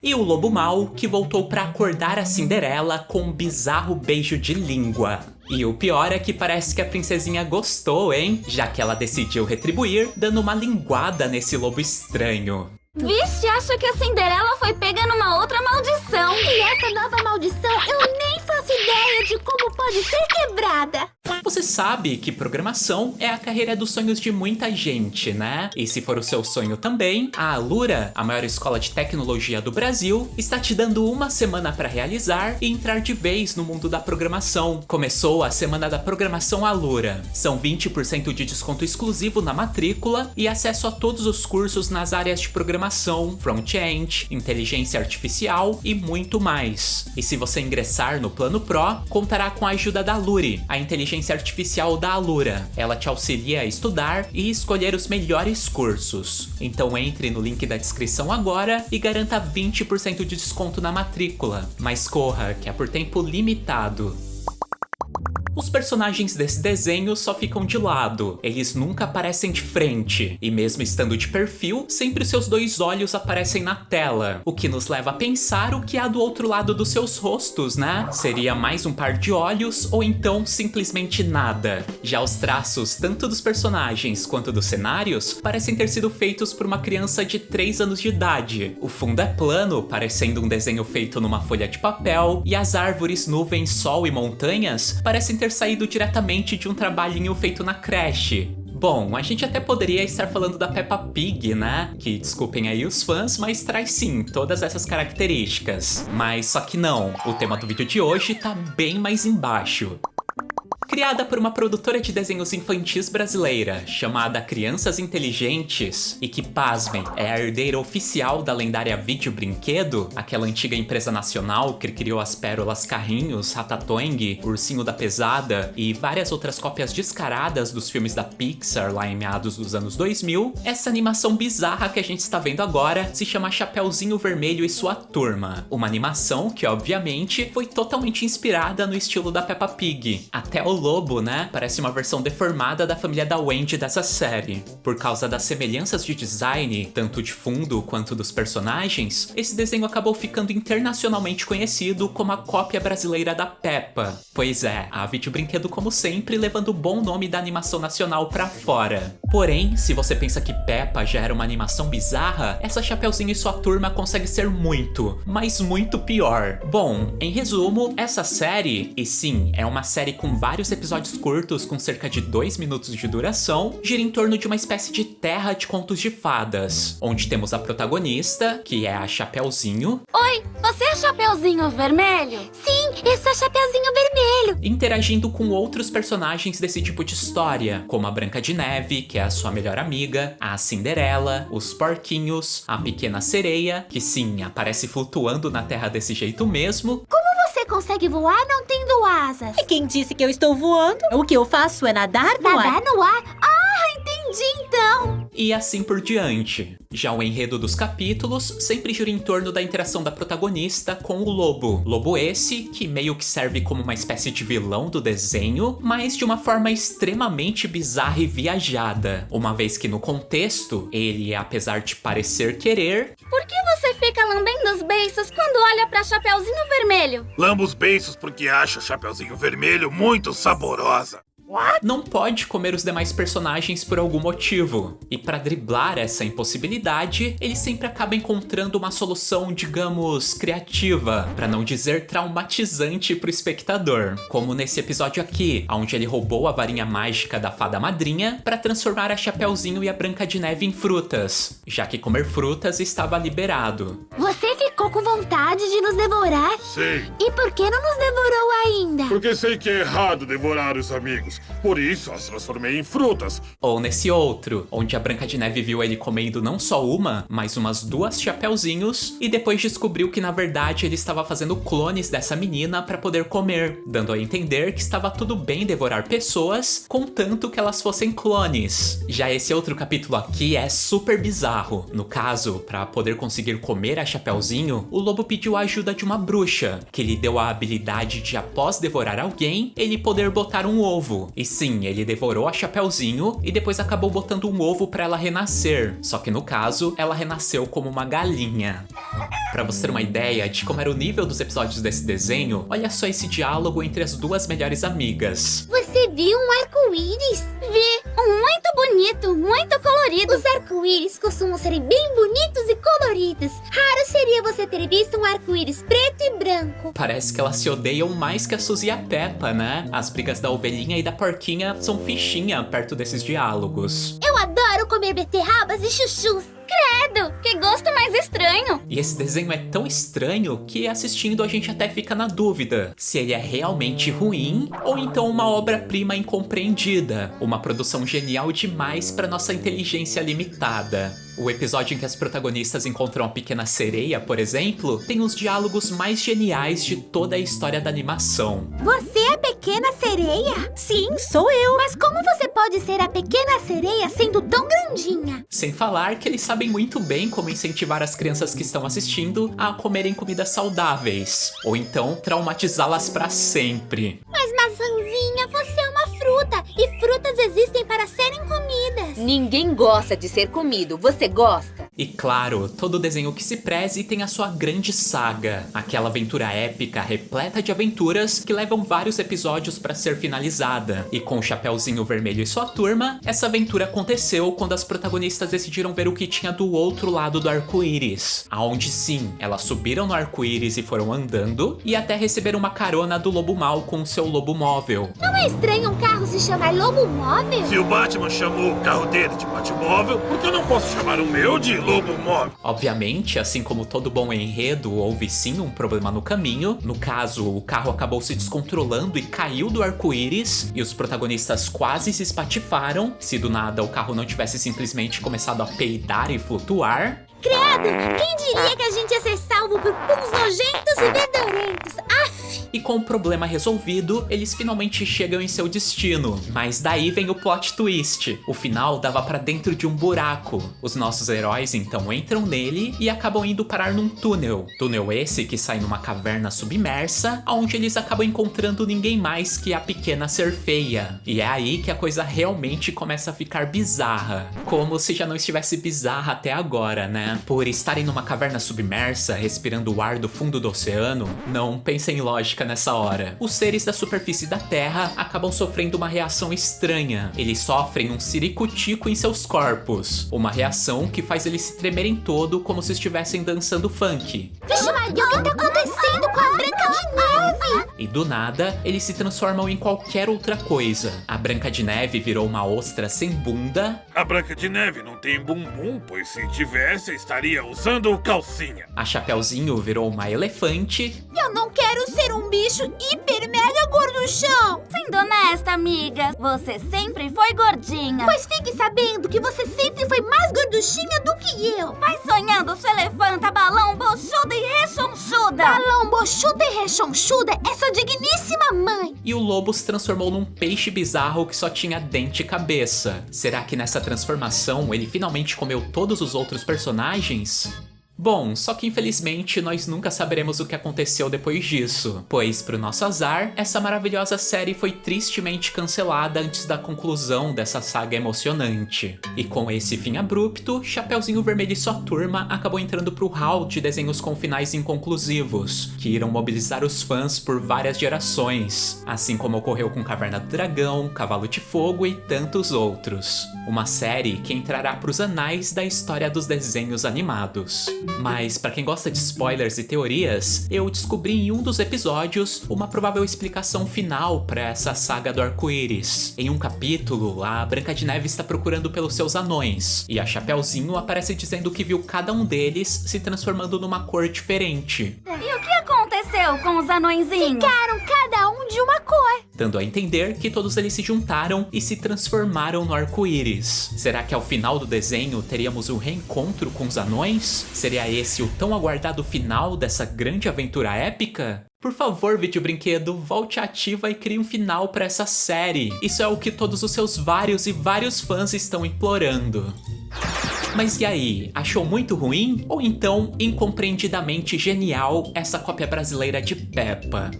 E o lobo mau, que voltou pra acordar a Cinderela com um bizarro beijo de língua. E o pior é que parece que a princesinha gostou, hein? Já que ela decidiu retribuir, dando uma linguada nesse lobo estranho. Vixe, acho que a Cinderela foi pega numa outra maldição. E essa nova maldição, eu nem faço ideia de como pode ser quebrada. Você sabe que programação é a carreira dos sonhos de muita gente, né? E se for o seu sonho também, a Alura, a maior escola de tecnologia do Brasil, está te dando uma semana para realizar e entrar de vez no mundo da programação. Começou a Semana da Programação Alura. São 20% de desconto exclusivo na matrícula e acesso a todos os cursos nas áreas de programação, front-end, inteligência artificial e muito mais. E se você ingressar no Plano Pro, contará com a ajuda da Luri, a inteligência artificial da Alura. Ela te auxilia a estudar e escolher os melhores cursos. Então entre no link da descrição agora e garanta 20% de desconto na matrícula. Mas corra, que é por tempo limitado. Os personagens desse desenho só ficam de lado, eles nunca aparecem de frente, e mesmo estando de perfil, sempre seus dois olhos aparecem na tela, o que nos leva a pensar o que há do outro lado dos seus rostos, né? Seria mais um par de olhos ou então simplesmente nada. Já os traços, tanto dos personagens quanto dos cenários, parecem ter sido feitos por uma criança de 3 anos de idade. O fundo é plano, parecendo um desenho feito numa folha de papel, e as árvores, nuvens, sol e montanhas parecem ter saído diretamente de um trabalhinho feito na creche. Bom, a gente até poderia estar falando da Peppa Pig, né? Que, desculpem aí os fãs, mas traz sim todas essas características. Mas só que não, o tema do vídeo de hoje tá bem mais embaixo. Criada por uma produtora de desenhos infantis brasileira, chamada Crianças Inteligentes, e que, pasmem, é a herdeira oficial da lendária Vídeo Brinquedo, aquela antiga empresa nacional que criou as pérolas Carrinhos, Ratatouille, Ursinho da Pesada e várias outras cópias descaradas dos filmes da Pixar lá em meados dos anos 2000, essa animação bizarra que a gente está vendo agora se chama Chapeuzinho Vermelho e Sua Turma. Uma animação que, obviamente, foi totalmente inspirada no estilo da Peppa Pig. Até o lobo, né? Parece uma versão deformada da família da Wendy dessa série. Por causa das semelhanças de design, tanto de fundo quanto dos personagens, esse desenho acabou ficando internacionalmente conhecido como a cópia brasileira da Peppa. Pois é, a Vídeo Brinquedo, como sempre, levando o bom nome da animação nacional pra fora. Porém, se você pensa que Peppa já era uma animação bizarra, essa Chapeuzinho e Sua Turma consegue ser muito, mas muito pior. Bom, em resumo, essa série, e sim, é uma série com vários episódios curtos com cerca de 2 minutos de duração, gira em torno de uma espécie de terra de contos de fadas, onde temos a protagonista, que é a Chapeuzinho. Oi, você é Chapeuzinho Vermelho? Sim, eu sou Chapeuzinho Vermelho. Interagindo com outros personagens desse tipo de história, como a Branca de Neve, que é a sua melhor amiga, a Cinderela, os porquinhos, a Pequena Sereia, que sim, aparece flutuando na terra desse jeito mesmo. Você consegue voar não tendo asas? E quem disse que eu estou voando? O que eu faço é nadar no ar. Nadar no ar? Ah, entendi então. E assim por diante. Já o enredo dos capítulos sempre gira em torno da interação da protagonista com o lobo. Lobo esse que meio que serve como uma espécie de vilão do desenho, mas de uma forma extremamente bizarra e viajada. Uma vez que no contexto, ele, apesar de parecer querer... Por que você fica lambendo os beiços quando olha pra Chapeuzinho Vermelho? Lambo os beiços porque acho a Chapeuzinho Vermelho muito saborosa. Não pode comer os demais personagens por algum motivo. E para driblar essa impossibilidade, ele sempre acaba encontrando uma solução, digamos, criativa, para não dizer traumatizante pro espectador. Como nesse episódio aqui, onde ele roubou a varinha mágica da fada madrinha para transformar a Chapeuzinho e a Branca de Neve em frutas, já que comer frutas estava liberado. Você ficou com vontade de nos devorar? Sei, E por que não nos devorou ainda? porque sei que é errado devorar os amigos. Por isso as transformei em frutas. Ou nesse outro, onde a Branca de Neve viu ele comendo não só uma, mas umas 2 chapeuzinhos, e depois descobriu que na verdade ele estava fazendo clones dessa menina para poder comer, dando a entender que estava tudo bem devorar pessoas, contanto que elas fossem clones. Já esse outro capítulo aqui é super bizarro. No caso, para poder conseguir comer a Chapeuzinho, o lobo pediu a ajuda de uma bruxa, que lhe deu a habilidade de, após devorar alguém, ele poder botar um ovo. E sim, ele devorou a Chapeuzinho e depois acabou botando um ovo pra ela renascer. Só que no caso, ela renasceu como uma galinha. Pra você ter uma ideia de como era o nível dos episódios desse desenho, olha só esse diálogo entre as duas melhores amigas. Você viu um arco-íris? Vi, muito bonito, muito colorido. Os arco-íris costumam serem bem bonitos e coloridos. Raro seria você ter visto um arco-íris preto e branco. Parece que elas se odeiam mais que a Suzy e a Peppa, né? As brigas da ovelhinha e da porquinha são fichinha perto desses diálogos. Eu adoro comer beterrabas e chuchus. Credo, que gosto mais estranho. E esse desenho é tão estranho que assistindo a gente até fica na dúvida se ele é realmente ruim ou então uma obra-prima incompreendida, uma produção genial demais para nossa inteligência limitada. O episódio em que as protagonistas encontram a pequena sereia, por exemplo, tem os diálogos mais geniais de toda a história da animação. Você é a pequena sereia? Sim, sou eu. Mas como você pode ser a pequena sereia sendo tão grandinha? Sem falar que eles sabem muito bem como incentivar as crianças que estão assistindo a comerem comidas saudáveis, ou então traumatizá-las para sempre. Mas maçãzinha, você é uma fruta e frutas existem para serem comidas. Ninguém gosta de ser comido, você gosta? E claro, todo desenho que se preze tem a sua grande saga, aquela aventura épica repleta de aventuras que levam vários episódios para ser finalizada. E com o Chapeuzinho Vermelho e sua turma, essa aventura aconteceu quando as protagonistas decidiram ver o que tinha do outro lado do arco-íris, aonde sim, elas subiram no arco-íris e foram andando, e até receberam uma carona do Lobo Mau com o seu lobo móvel. Não é estranho um carro se chamar Lobo Móvel? Se o Batman chamou o carro dele de Batmóvel, por que eu não posso chamar o meu de Lobo Móvel? Obviamente, assim como todo bom enredo, houve sim um problema no caminho. No caso, o carro acabou se descontrolando e caiu do arco-íris, e os protagonistas quase se espatifaram, se do nada o carro não tivesse simplesmente começado a peidar e flutuar. Credo, quem diria que a gente ia ser salvo por puns nojentos e fedorentos? Aff! E com o problema resolvido, eles finalmente chegam em seu destino. Mas daí vem o plot twist. O final dava pra dentro de um buraco. Os nossos heróis então entram nele e acabam indo parar num túnel. Túnel esse que sai numa caverna submersa, onde eles acabam encontrando ninguém mais que a pequena Serfeia. E é aí que a coisa realmente começa a ficar bizarra. Como se já não estivesse bizarra até agora, né? Por estarem numa caverna submersa, respirando o ar do fundo do oceano, não pensem em lógica nessa hora. Os seres da superfície da Terra acabam sofrendo uma reação estranha. Eles sofrem um ciricutico em seus corpos. Uma reação que faz eles se tremerem todo como se estivessem dançando funk. Vixe Maria, o que tá acontecendo com a Branca de Neve? E do nada, eles se transformam em qualquer outra coisa. A Branca de Neve virou uma ostra sem bunda. A Branca de Neve não tem bumbum, pois se tivesse, estaria usando calcinha. A Chapeuzinho virou uma elefante. Eu não quero ser um bicho hiper mega gorduchão. Sendo honesta, amiga, você sempre foi gordinha. Pois fique sabendo que você sempre foi mais gorduchinha do que eu. Vai sonhando sua elefanta, balão, bochuda e rechonchuda. Balão, bochuda e rechonchuda é sua digníssima mãe. E o lobo se transformou num peixe bizarro que só tinha dente e cabeça. Será que nessa transformação ele finalmente comeu todos os outros personagens? Bom, só que infelizmente nós nunca saberemos o que aconteceu depois disso, pois, pro nosso azar, essa maravilhosa série foi tristemente cancelada antes da conclusão dessa saga emocionante. E com esse fim abrupto, Chapeuzinho Vermelho e sua turma acabou entrando pro hall de desenhos com finais inconclusivos, que irão mobilizar os fãs por várias gerações, assim como ocorreu com Caverna do Dragão, Cavalo de Fogo e tantos outros. Uma série que entrará pros anais da história dos desenhos animados. Mas pra quem gosta de spoilers e teorias, eu descobri em um dos episódios uma provável explicação final pra essa saga do arco-íris. Em um capítulo, a Branca de Neve está procurando pelos seus anões, e a Chapeuzinho aparece dizendo que viu cada um deles se transformando numa cor diferente. E o que aconteceu com os anõezinhos? Ficaram cada um de uma cor. Dando a entender que todos eles se juntaram e se transformaram no arco-íris. Será que ao final do desenho teríamos um reencontro com os anões? Seria esse o tão aguardado final dessa grande aventura épica? Por favor, Vídeo Brinquedo, volte ativa e crie um final para essa série. Isso é o que todos os seus vários e vários fãs estão implorando. Mas e aí, achou muito ruim? Ou então, incompreendidamente genial, essa cópia brasileira de Peppa?